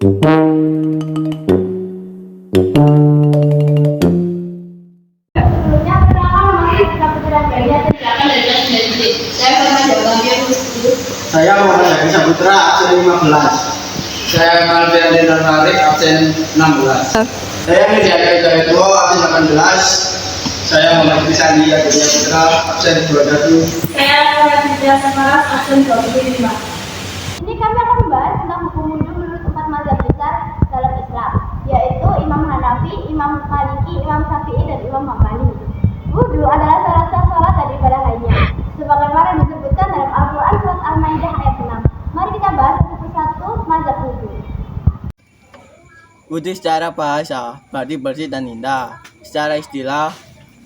Sebelumnya perkenalkan nama saya Tika Putri Anggreni dan silakan dari kelas 9 SD. Saya Farma Jawabannya Guru. Saya Muhammad Hadi Saputra, absen 15. Saya Malvian Dinar Farid, absen 16. Saya Media Hidayatullah, absen 18. Saya Muhammad Krisandi Aditya Putra, absen 21. Saya Raditya Samaras, absen 25. Ini kami akan membahas tentang hukum wudhu menurut 4 mazhab besar dalam Islam, yaitu Imam Hanafi, Imam Maliki, Imam Syafi'i, dan Imam Hambali. Wudhu adalah salah satu sholat dan ibadah lainnya, sebagaimana disebutkan dalam Al-Quran surat Al-Maidah ayat 6. Mari kita bahas satu persatu mazhab wudhu. Wudhu secara bahasa berarti bersih dan indah. Secara istilah,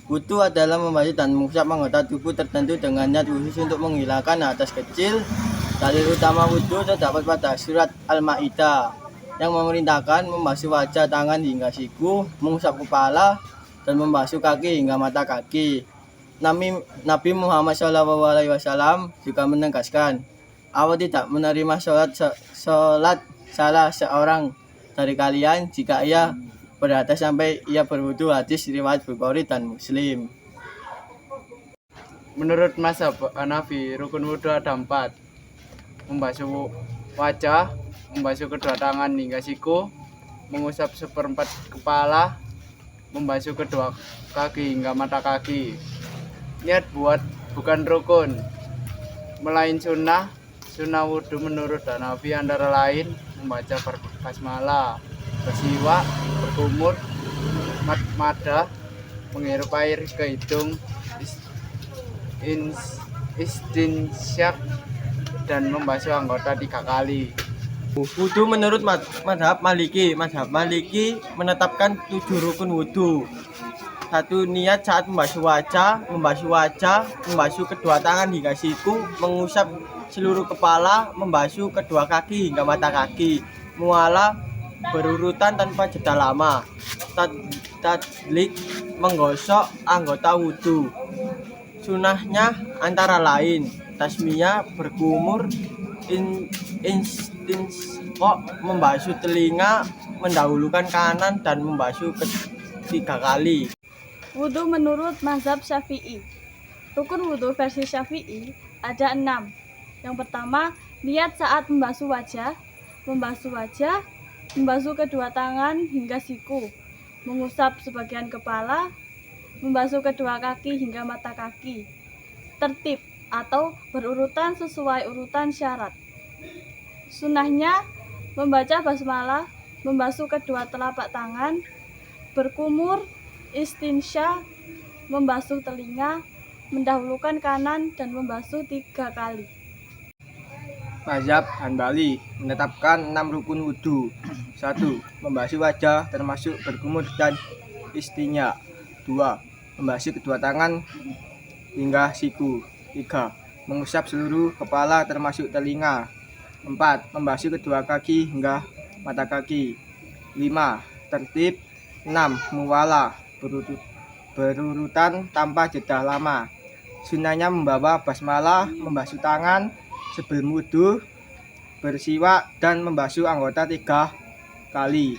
wudhu adalah membasuh dan mengusap anggota tubuh tertentu dengan niat khusus untuk menghilangkan hadas kecil. Dalil utama wudhu terdapat pada surat Al-Maidah yang memerintahkan membasuh wajah, tangan hingga siku, mengusap kepala, dan membasuh kaki hingga mata kaki. Nabi Muhammad SAW juga menegaskan, Allah tidak menerima sholat salah seorang dari kalian jika ia berhadas sampai ia berwudu. Hadis riwayat Bukhari dan Muslim. Menurut mazhab Hanafi, rukun wudhu ada 4. Membasuh wajah, membasuh kedua tangan hingga siku, mengusap seperempat kepala, membasuh kedua kaki hingga mata kaki. Niat buat bukan rukun, melain sunnah. Sunnah wudhu menurut Hanafi antara lain membaca basmalah, bersiwak, berkumur, madah, menghirup air ke hidung, istinsyak, dan membasuh anggota 3 kali. Wudhu menurut mazhab Maliki. Mazhab Maliki menetapkan 7 rukun wudhu. 1. Niat saat membasuh wajah, membasuh kedua tangan hingga siku, mengusap seluruh kepala, membasuh kedua kaki hingga mata kaki, mualah berurutan tanpa jeda lama, tadlik menggosok anggota wudhu. Sunahnya antara lain tasmiyah, berkumur, istinsqa, membasuh telinga, mendahulukan kanan, dan membasuh 3 kali. Wudhu menurut mazhab Syafi'i. Rukun wudhu versi Syafi'i ada 6. Yang pertama, niat saat membasuh wajah, membasuh kedua tangan hingga siku, mengusap sebagian kepala, membasuh kedua kaki hingga mata kaki. Tertib atau berurutan sesuai urutan syarat. Sunahnya membaca basmalah, membasuh kedua telapak tangan, berkumur, istinsya, membasuh telinga, mendahulukan kanan, dan membasuh 3 kali. Mazhab Hanbali menetapkan 6 rukun wudhu. 1. Membasuh wajah termasuk berkumur dan istinja. 2. Membasuh kedua tangan hingga siku. 3. Mengusap seluruh kepala termasuk telinga. 4. Membasuh kedua kaki hingga mata kaki. 5. Tertib. 6. Muwalah berurutan tanpa jeda lama. Sunahnya membawa basmalah, membasuh tangan sebelum wudhu, bersiwak, dan membasuh anggota 3 kali.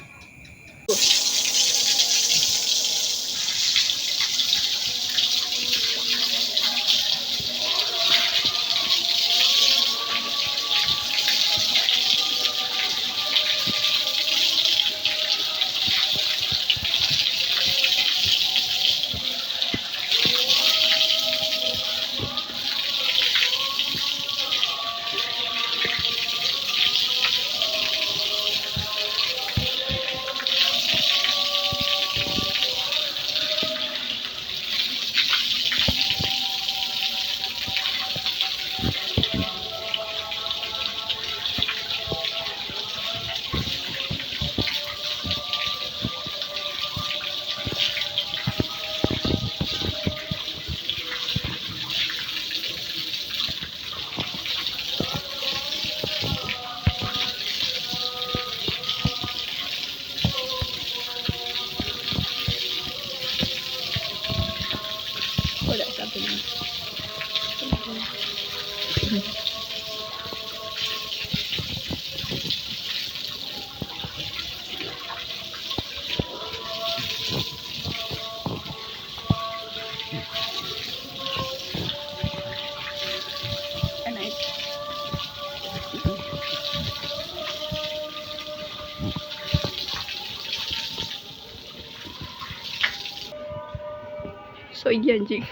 So iya anjing.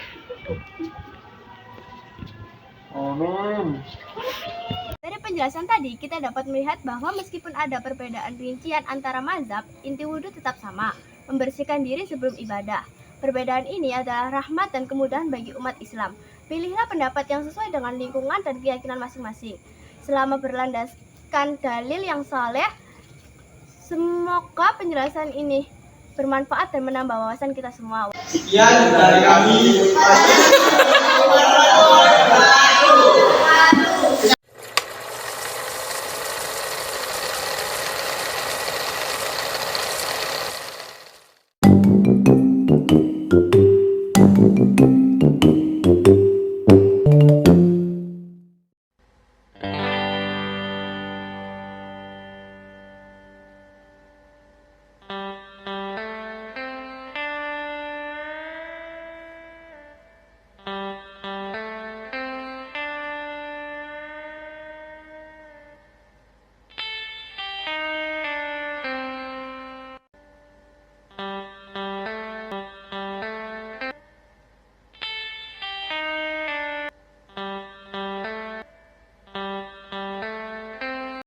Dari penjelasan tadi, kita dapat melihat bahwa meskipun ada perbedaan rincian antara mazhab, inti wudhu tetap sama, membersihkan diri sebelum ibadah. Perbedaan ini adalah rahmat dan kemudahan bagi umat Islam. Pilihlah pendapat yang sesuai dengan lingkungan dan keyakinan masing-masing. Selama berlandaskan dalil yang saleh, semoga penjelasan ini bermanfaat dan menambah wawasan kita semua. Sekian dari kami.